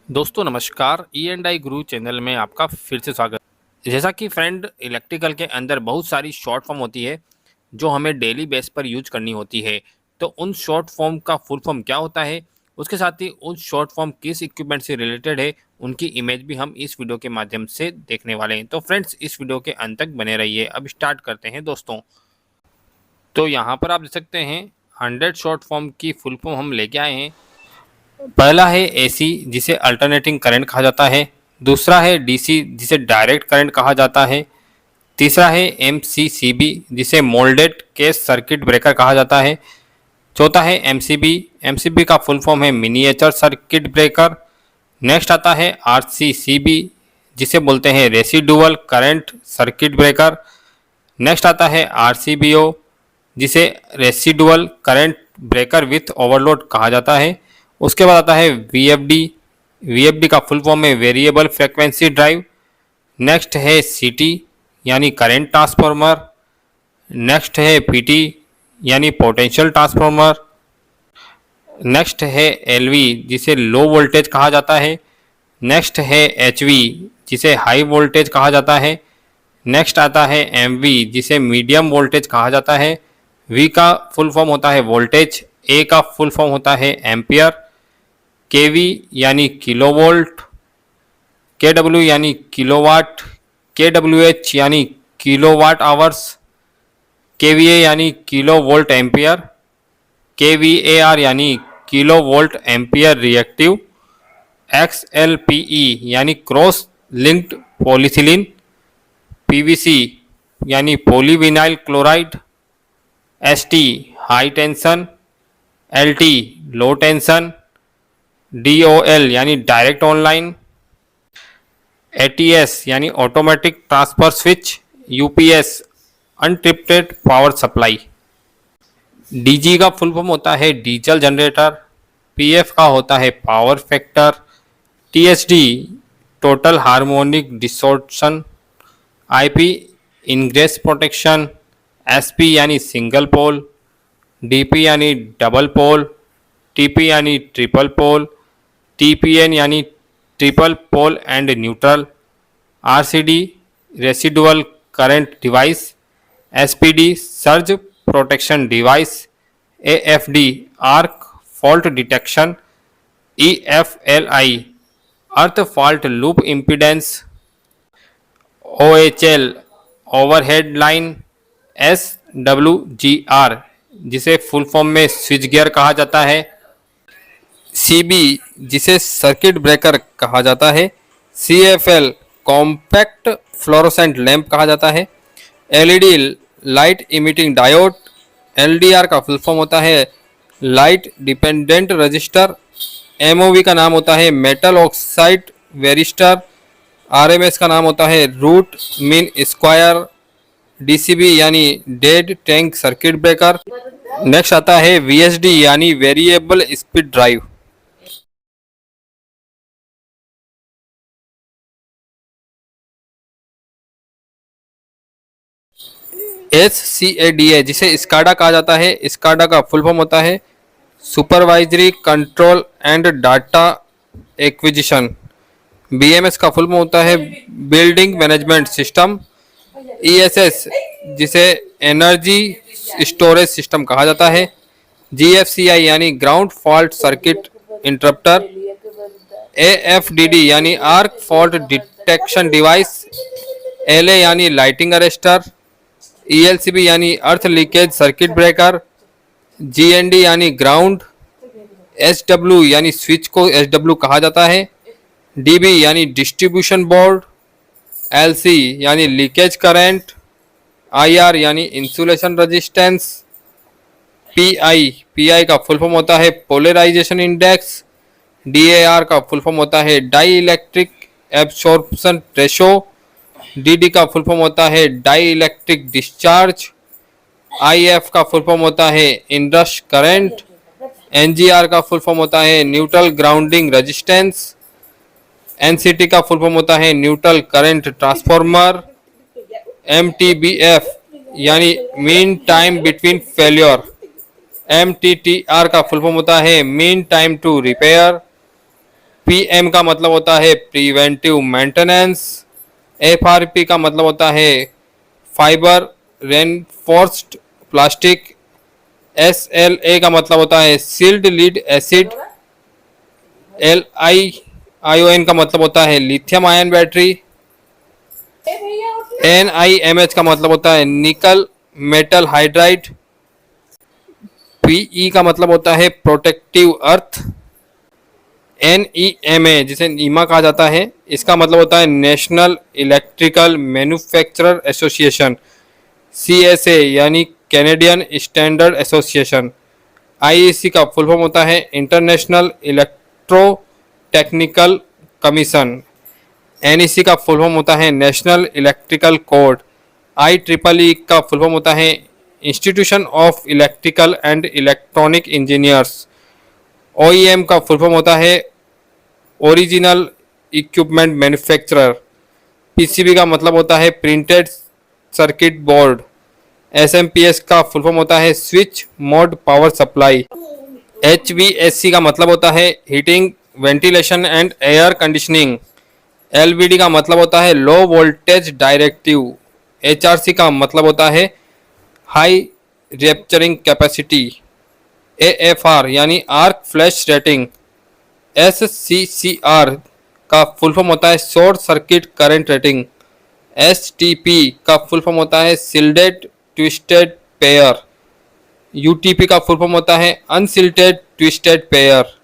दोस्तों नमस्कार, E&I गुरु channel में आपका फिर से स्वागत। जैसा कि फ्रेंड इलेक्ट्रिकल के अंदर बहुत सारी शॉर्ट फॉर्म होती है जो हमें डेली बेस पर यूज करनी होती है। तो उन शॉर्ट फॉर्म का फुल फॉर्म क्या होता है, उसके साथ ही उन शॉर्ट फॉर्म किस इक्विपमेंट से रिलेटेड है, उनकी इमेज भी हम इस वीडियो के माध्यम से देखने वाले हैं। तो फ्रेंड्स इस वीडियो के अंत तक बने रहिए। अब स्टार्ट करते हैं दोस्तों। तो यहाँ पर आप देख सकते हैं 100 शॉर्ट फॉर्म की फुल फॉर्म हम लेके आए हैं। पहला है एसी जिसे अल्टरनेटिंग करंट कहा जाता है। दूसरा है डीसी जिसे डायरेक्ट करंट कहा जाता है। तीसरा है एमसीसीबी जिसे मोल्डेड केस सर्किट ब्रेकर कहा जाता है। चौथा है एमसीबी। एमसीबी का फुल फॉर्म है मिनिएचर सर्किट ब्रेकर। नेक्स्ट आता है आरसीसीबी जिसे बोलते हैं residual current circuit breaker. Next आता है आरसीबीओ जिसे residual current breaker with overload कहा जाता है। उसके बाद आता है वीएफडी। वीएफडी का फुल फॉर्म है वेरिएबल फ्रिक्वेंसी ड्राइव। नेक्स्ट है सीटी यानी करंट ट्रांसफार्मर। नेक्स्ट है पीटी यानी पोटेंशियल ट्रांसफार्मर। नेक्स्ट है एलवी जिसे लो वोल्टेज कहा जाता है। नेक्स्ट है एचवी जिसे हाई वोल्टेज कहा जाता है। नेक्स्ट आता है एमवी जिसे मीडियम वोल्टेज कहा जाता है। वी का फुल फॉर्म होता है वोल्टेज। ए का फुल फॉर्म होता है एम्पियर। केवी यानी किलोवोल्ट। केडब्ल्यू यानी किलोवाट। केडब्ल्यूएच यानी किलोवाट आवर्स। केवीए यानी किलो वोल्ट एम्पियर। केवीएआर यानी kilo volt ampere reactive. XLPE यानी क्रॉस लिंक्ड पॉलीथिलीन। पीवीसी यानी polyvinyl chloride. ST high tension. LT low tension. DOL यानी डायरेक्ट ऑनलाइन। एटीएस यानी automatic transfer switch. UPS uninterrupted power supply. DG का full form होता है diesel generator. PF का होता है power factor. THD total harmonic distortion. IP ingress protection. SP यानी single पोल। DP यानी डबल पोल। टीपी यानी ट्रिपल पोल। टीपीएन यानी triple pole and neutral. RCD residual current device. SPD surge protection device. AFD arc fault detection. EFLI earth fault loop impedance. OHL overhead line. SWGR जिसे full form में switch gear कहा जाता है। CB जिसे circuit breaker कहा जाता है। CFL compact fluorescent lamp कहा जाता है। LED light emitting diode. LDR का फुल फॉर्म होता है लाइट डिपेंडेंट रजिस्टर। एमओवी का नाम होता है मेटल ऑक्साइड वेरिस्टर। आरएमएस का नाम होता है रूट मीन स्क्वायर। डीसीबी यानी dead tank circuit breaker. Next आता है वीएसडी यानी वेरिएबल स्पीड ड्राइव। SCADA जिसे स्काडा कहा जाता है। स्काडा का फुल फॉर्म होता है supervisory control and data acquisition. BMS का फुल फॉर्म होता है बिल्डिंग मैनेजमेंट सिस्टम। ESS जिसे एनर्जी स्टोरेज सिस्टम कहा जाता है। GFCI यानी ground fault circuit interrupter. AFDD यानी arc fault detection device. LA यानी लाइटिंग अरेस्टर। ELCB यानी earth leakage circuit breaker. GND यानी ग्राउंड। SW यानी स्विच को SW कहा जाता है। DB यानी डिस्ट्रीब्यूशन बोर्ड। LC यानी लीकेज करंट। IR यानी इंसुलेशन रेजिस्टेंस। PI का फुल फॉर्म होता है पोलराइजेशन इंडेक्स। DAR का फुल फॉर्म होता है dielectric absorption ratio. DD का फुल फॉर्म होता है डाई इलेक्ट्रिक डिस्चार्ज। IF का फुल फॉर्म होता है इंडस करंट। NGR का फुल फॉर्म होता है न्यूट्रल ग्राउंडिंग रेजिस्टेंस। NCT का फुल फॉर्म होता है न्यूट्रल करंट ट्रांसफार्मर। MTBF यानी mean time between failure. MTTR का फुल फॉर्म होता है mean time to repair. PM का मतलब होता है प्रिवेंटिव मेंटेनेंस। FRP का मतलब होता है फाइबर रेनफोर्स्ड प्लास्टिक। SLA का मतलब होता है सील्ड लीड एसिड। LiION का मतलब होता है लिथियम आयन बैटरी। NiMH का मतलब होता है निकल मेटल हाइड्राइड। PE का मतलब होता है प्रोटेक्टिव अर्थ। NEMA जिसे नीमा कहा जाता है, इसका मतलब होता है national electrical manufacturer association. CSA यानी कैनेडियन स्टैंडर्ड एसोसिएशन। IEC का फुल फॉर्म होता है international electro technical commission. NEC का फुल फॉर्म होता है नेशनल इलेक्ट्रिकल कोड। IEEE का फुल फॉर्म होता है institution of electrical and electronic engineers. OEM का फुल फॉर्म होता है ओरिजिनल इक्विपमेंट मैन्युफैक्चरर। PCB का मतलब होता है प्रिंटेड सर्किट बोर्ड। SMPS का फुल फॉर्म होता है switch mode power supply. HVAC का मतलब होता है heating ventilation and air conditioning. LVD का मतलब होता है लो वोल्टेज डायरेक्टिव। HRC का मतलब होता है हाई रैप्चरिंग कैपेसिटी। AFR यानी आर्क फ्लैश रेटिंग। SCCR का फुल फॉर्म होता है short circuit current rating. STP का फुल फॉर्म होता है सिल्डेड ट्विस्टेड पेयर। UTP का फुल फॉर्म होता है अनसिल्टेड ट्विस्टेड पेयर।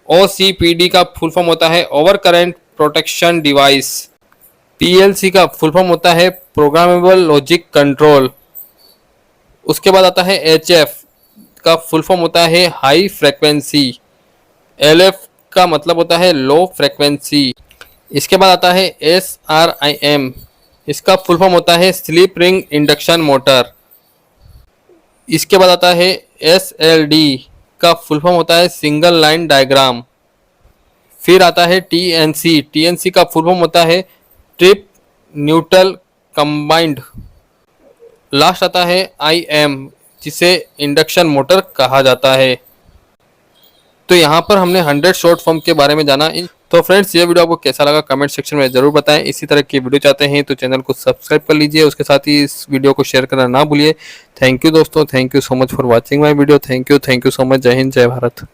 OCPD का फुल फॉर्म होता है over current protection device. PLC का फुल फॉर्म होता है प्रोग्रामेबल लॉजिक कंट्रोल। उसके बाद आता है HF का फुल फॉर्म होता है हाई फ्रीक्वेंसी। LF का मतलब होता है लो फ्रीक्वेंसी। इसके बाद आता है SRIM, इसका फुल फॉर्म होता है स्लिप रिंग इंडक्शन मोटर। इसके बाद आता है SLD का फुल फॉर्म होता है सिंगल लाइन डायग्राम। फिर आता है TNC का फुल फॉर्म होता है ट्रिप न्यूट्रल कंबाइंड। लास्ट आता है IM जिसे इंडक्शन मोटर कहा जाता है। तो यहाँ पर हमने 100 शॉर्ट फॉर्म के बारे में जाना। तो फ्रेंड्स, ये वीडियो आपको कैसा लगा कमेंट सेक्शन में ज़रूर बताएं। इसी तरह की वीडियो चाहते हैं तो चैनल को सब्सक्राइब कर लीजिए, उसके साथ ही इस वीडियो को शेयर करना ना भूलिए। थैंक यू दोस्तों, thank you so much for watching my video. Thank you so much. जय हिंद, जय भारत।